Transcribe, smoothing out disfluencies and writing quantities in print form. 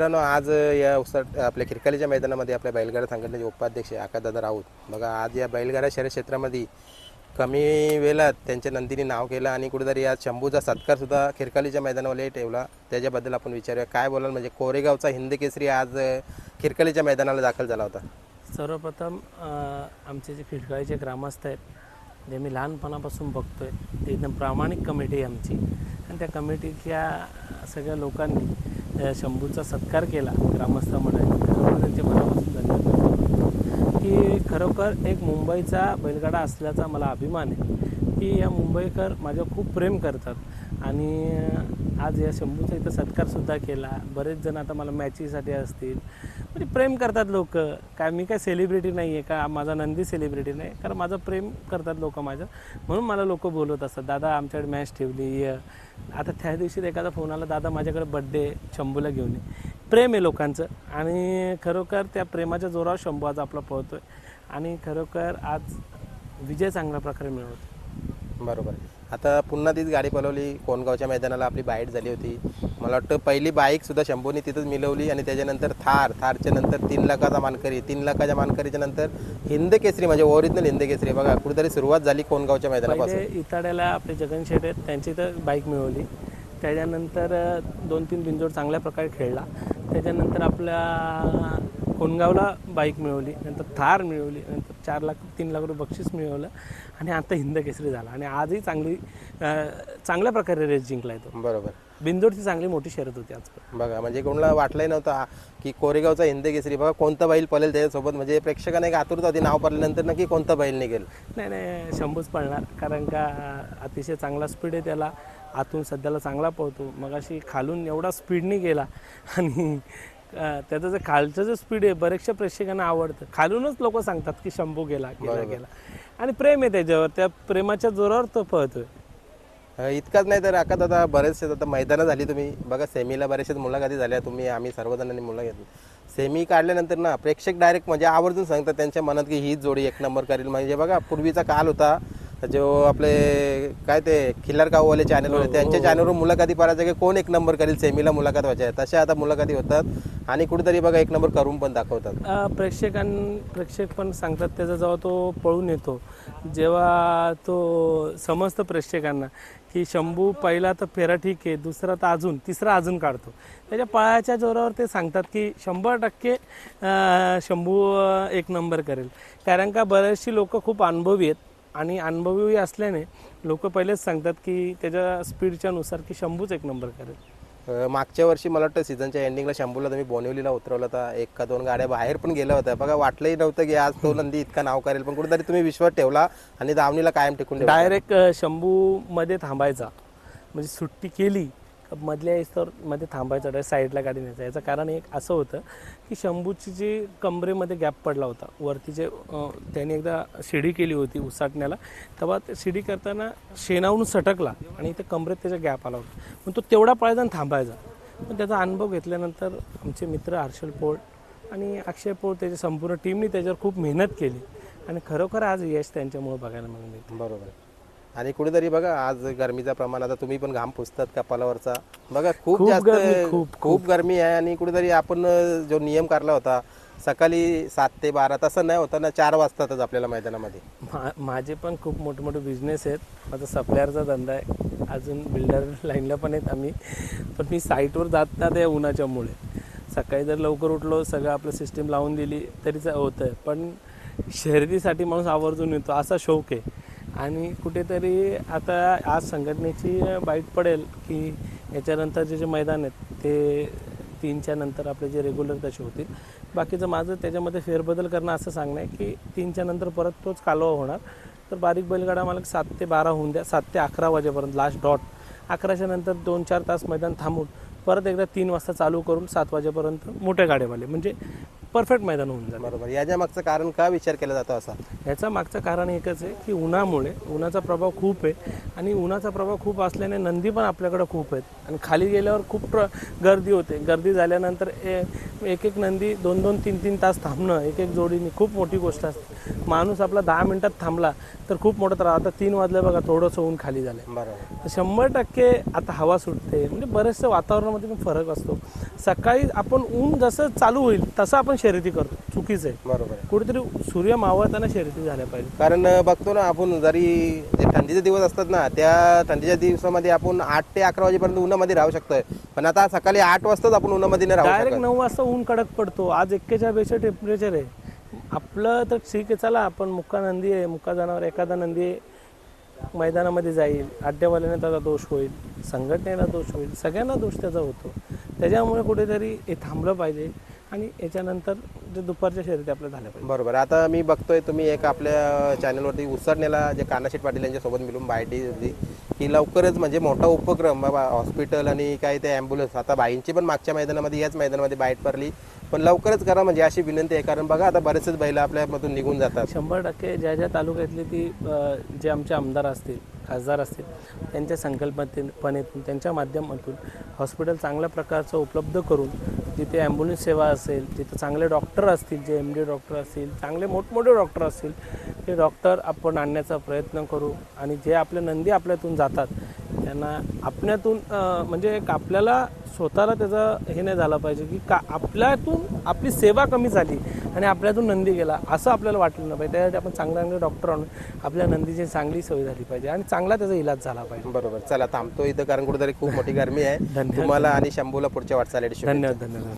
मित्रांनो, आज या आपल्या खिरकालीच्या मैदानामध्ये आपल्या बैलगाडा संघटनेचे उपाध्यक्ष आकाशदादा राऊत बघा, आज या बैलगाडा शर्यत क्षेत्रामध्ये कमी वेळात त्यांच्या नंदीने नाव केलं आणि कुठेतरी आज शंभूचा सत्कारसुद्धा खिरकालीच्या मैदानावर ठेवला. त्याच्याबद्दल आपण विचारूया. काय बोलाल, म्हणजे कोरेगावचा हिंद केसरी आज खिरकालीच्या मैदानाला दाखल झाला होता. सर्वप्रथम आमचे जे खिरकाळीचे ग्रामस्थ आहेत, जे मी लहानपणापासून बघतोय, ते एकदम प्रामाणिक कमिटी आहे आमची. आणि त्या कमिटीच्या सगळ्या लोकांनी शंभूचा सत्कार केला ग्रामस्थामध्ये. त्यांचे मनापासून धन्यवाद करतो की खरोखर एक मुंबईचा बैलगाडा असल्याचा मला अभिमान आहे की या मुंबईकर माझ्यावर खूप प्रेम करतात. आणि आज या शंभूचा इथं सत्कारसुद्धा केला. बरेच जण आता मला मॅचीसाठी असतील, म्हणजे प्रेम करतात लोक. काय मी काय सेलिब्रिटी नाही आहे का, माझा नंदी सेलिब्रिटी नाही, कारण माझं प्रेम करतात लोक माझं, म्हणून मला लोक बोलवत असतात, दादा आमच्याकडे मॅच ठेवली. आता त्या दिवशी एखादा फोन आला, दादा माझ्याकडे बड्डे शंभूला घेऊन ये. प्रेम आहे लोकांचं आणि खरोखर त्या प्रेमाच्या जोरावर शंभू आज आपला पळतो आहे आणि खरोखर आज विजय चांगल्या प्रकारे मिळवतो. बरोबर. आता पुन्हा तीच गाडी पळवली. कोणगावच्या मैदानाला आपली बाईट झाली होती. मला वाटतं पहिली बाईकसुद्धा शंभूने तिथंच मिळवली आणि त्याच्यानंतर थारच्या नंतर 3 लाखाचा मानकरी, 3 लाखाच्या मानकरीच्या नंतर हिंद केसरी, म्हणजे ओरिजिनल हिंद केसरी. बघा, कुठेतरी सुरुवात झाली कोणगावच्या मैदानापासून. इताड्याला आपले जगन शेठ आहेत, त्यांची तर बाईक मिळवली. त्याच्यानंतर 2-3 बिनजोड चांगल्या प्रकारे खेळला. त्याच्यानंतर आपल्या कोणगावला बाईक मिळवली, नंतर थार मिळवली, नंतर 3 लाख रुपये बक्षीस मिळवलं आणि आता हिंद केसरी झाला. आणि आजही चांगल्या प्रकारे रेस जिंकला येतो. बरोबर. बिंदोडची चांगली मोठी शर्यत होती आज. बघा, म्हणजे कोणाला वाटलंही नव्हतं की कोरेगावचा हिंद केसरी बघा कोणता बैल पळेल त्याच्यासोबत. म्हणजे प्रेक्षकांना एक आतुरता होती नाव पडल्यानंतर नक्की कोणता बैल निघेल. नाही, शंभूच पळणार, कारण का अतिशय चांगला स्पीड आहे त्याला. आतून सध्याला चांगला पळतो. मग अशी खालून एवढा स्पीडने गेला आणि त्याचं जे खालचं जे स्पीड आहे बऱ्याचशा प्रेक्षकांना आवडतं. खालूनच लोक सांगतात की शंभू गेला आणि प्रेम आहे त्याच्यावर. त्या प्रेमाच्या जोरावर तो पळतोय. इतकाच नाही तर आता बरेचसे आता मैदानं झाली. तुम्ही बघा, सेमीला बऱ्याचशाच मुलाखती झाल्या. आम्ही सर्वजणांनी मुलाखत घेतली. सेमी काढल्यानंतर ना प्रेक्षक डायरेक्ट म्हणजे आवर्जून सांगतात त्यांच्या मनात की हीच जोडी 1 नंबर करेल. म्हणजे बघा, पूर्वीचा काल होता जो आपले काय ते खिल्लार गाववाले चॅनल होते, त्यांच्या चॅनलवर मुलाखती पाहायचं की कोण 1 नंबर करेल, सेमीला मुलाखत व्हायच्या. तशा आता मुलाखती होतात आणि कुठेतरी बघा 1 नंबर करून पण दाखवतात. प्रेक्षक पण सांगतात त्याचा जेव्हा तो पळून येतो, जेव्हा तो समजतं प्रेक्षकांना की शंभू पहिला तर फेरा ठीक आहे, दुसरा तर अजून, तिसरा अजून काढतो. त्याच्या पळाच्या जोरावर ते सांगतात की 100% शंभू 1 नंबर करेल. कारण का बरेचशी लोक खूप अनुभवी आहेत आणि अनुभवी असल्याने लोक पहिलेच सांगतात की त्याच्या स्पीडच्या नुसार की शंभूच 1 नंबर करेल. मागच्या वर्षी मला वाटतं सीझनच्या एंडिंगला शंभूला तुम्ही बोनिवलीला उतरवलं होता. 1 का 2 गाड्या बाहेर पण गेल्या होत्या. बघा, वाटलंही नव्हतं की आज तो नंदी इतका नाव करेल, पण कुठेतरी तुम्ही विश्वास ठेवला आणि दावणीला कायम टिकून डायरेक्ट शंभू मध्ये थांबायचा. म्हणजे सुट्टी केली मधल्या इस्तर मध्ये थांबायचं, डायरेक्ट साईडला गाडी न्यायचं. याचं कारण एक असं होतं की शंभूची जी कमरेमध्ये गॅप पडला होता वरती, जे त्याने एकदा शिडी केली होती उसाटण्याला, तेव्हा शिडी करताना शेणावरून सटकला आणि इथे कमरेत त्याचा गॅप आला होता. पण तो तेवढा पळायचा आणि थांबायचा. पण त्याचा अनुभव घेतल्यानंतर आमचे मित्र हर्षल पोळ आणि अक्षय पोळ, त्याच्या संपूर्ण टीमने त्याच्यावर खूप मेहनत केली आणि खरोखर आज यश त्यांच्यामुळे बघायला मिळते. बरोबर. आणि कुठेतरी बघा, आज गरमीचा प्रमाण, आता तुम्ही पण घाम पुसतात कपालावरचा, बघा खूप जास्त खूप गरमी आहे. आणि कुठेतरी आपण जो नियम काढला होता सकाळी 7 ते 12, तसं नाही होता ना, 4 वाजतातच आपल्याला मैदानामध्ये. माझे पण खूप मोठे मोठे बिझनेस आहेत. माझा सप्लायरचा धंदा आहे, अजून बिल्डर लाईनला पण आहेत आम्ही. पण मी साईटवर जात ना त्या उन्हाच्यामुळे. सकाळी जर लवकर उठलो, सगळं आपलं सिस्टीम लावून दिली तरीच होतं आहे. पण शर्यतीसाठी माणूस आवर्जून येतो, असा शौक आहे. आणि कुठेतरी आता आज संघटनेची बाईट पडेल की याच्यानंतरचे जे मैदान आहेत ते 3च्या नंतर आपले जे रेग्युलर तसे होतील. बाकीचं माझं त्याच्यामध्ये फेरबदल करणं असं सांगणं आहे की 3च्या नंतर परत तोच कालवा होणार. तर बारीक बैलगाडा मला 7 ते 12 होऊन द्या, 7 ते 11 वाजेपर्यंत लास्ट डॉट. 11च्या नंतर 2-4 तास मैदान थांबून परत एकदा 3 वाजता चालू करून 7 वाजेपर्यंत मोठ्या गाड्यावाले, म्हणजे परफेक्ट मैदान होऊन जाईल. बरोबर. याच्या मागचं कारण का विचार केला जातो असा? याचं मागचं कारण एकच आहे की उन्हाचा प्रभाव खूप आहे आणि उन्हाचा प्रभाव खूप असल्याने नंदी पण आपल्याकडे खूप आहेत आणि खाली गेल्यावर खूप गर्दी होते. गर्दी झाल्यानंतर एक एक नंदी 2-2, 3-3 तास थांबणं एक एक जोडीने खूप मोठी गोष्ट असते. माणूस आपला 10 मिनिटात थांबला तर खूप मोठा त्रास. आता 3 वाजले बघा, थोडंसं ऊन खाली झालं. बरोबर. 100% आता हवा सुटते, म्हणजे बरेचसे वातावरणामध्ये पण फरक असतो. सकाळी आपण ऊन जसं चालू होईल तसं आपण शर्यती करतो, चुकीचं आहे. बरोबर आहे. कुठेतरी सूर्य मावळताना शर्यती झाल्या पाहिजे. कारण बघतो ना आपण, जरी जे थंडीचे दिवस असतात ना, त्या थंडीच्या दिवसामध्ये आपण 8 ते 11 वाजेपर्यंत उन्हामध्ये राहू शकतोय. पण आता सकाळी 8 वाजताच आपण उन्हामध्ये नाही राहू डायरेक्ट शकत. 9 वाजता ऊन कडक पडतो. आज 41 टेम्परेचर आहे आपलं. तर ठीक आहे, चला आपण मुक्का नंदी आहे, मुक्का जनावर एखादा नंदी आहे, मैदानामध्ये जाईल, अड्ड्यावाल्याने त्याचा दोष होईल, संघटनेला दोष होईल, सगळ्यांना दोष त्याचा होतो. त्याच्यामुळे कुठेतरी हे थांबलं पाहिजे आणि याच्यानंतर जे दुपारच्या शर्यती आपल्या झाल्या पाहिजे. बरोबर. आता मी बघतोय तुम्ही एक आपल्या चॅनलवरती उसरण्याला जे कानाशेठ पाटील यांच्यासोबत मिळून बायटी होती की लवकरच म्हणजे मोठा उपक्रम बाबा, हॉस्पिटल आणि काय ते ॲम्ब्युलन्स. आता बाईंची पण मागच्या मैदानामध्ये याच मैदानामध्ये बाईट पडली, पण लवकरच करा म्हणजे अशी विनंती आहे. कारण बघा आता बरेचसेच बैल आपल्यामधून निघून जातात. 100% ज्या ज्या तालुक्यातली ती जे आमचे आमदार असतील, खासदार असतील, त्यांच्या संकल्पनेतून त्यांच्या माध्यमातून हॉस्पिटल चांगल्या प्रकारचं उपलब्ध करून, जिथे ॲम्ब्युलन्स सेवा असेल, जिथे चांगले डॉक्टर असतील, जे MD डॉक्टर असतील, चांगले मोठमोठे डॉक्टर असतील, ते डॉक्टर आपण आणण्याचा प्रयत्न करू. आणि जे आपले नंदी आपल्यातून जातात त्यांना आपल्यातून म्हणजे एक आपल्याला स्वतःला त्याचं हे नाही झालं पाहिजे की का आपल्यातून आपली सेवा कमी झाली आणि आपल्यातून नंदी गेला असं आपल्याला वाटलं नाही पाहिजे. त्यासाठी आपण चांगले डॉक्टर आणून आपल्या नंदीची चांगली सोय झाली पाहिजे आणि चांगला त्याचा इलाज झाला पाहिजे. बरोबर. चला थांबतो इथं, कारण कुठेतरी खूप मोठी गरमी आहे. धन्यवाद. तुम्हाला आणि शंभूला पुढच्या वाटचालीसाठी शुभेच्छा. धन्यवाद.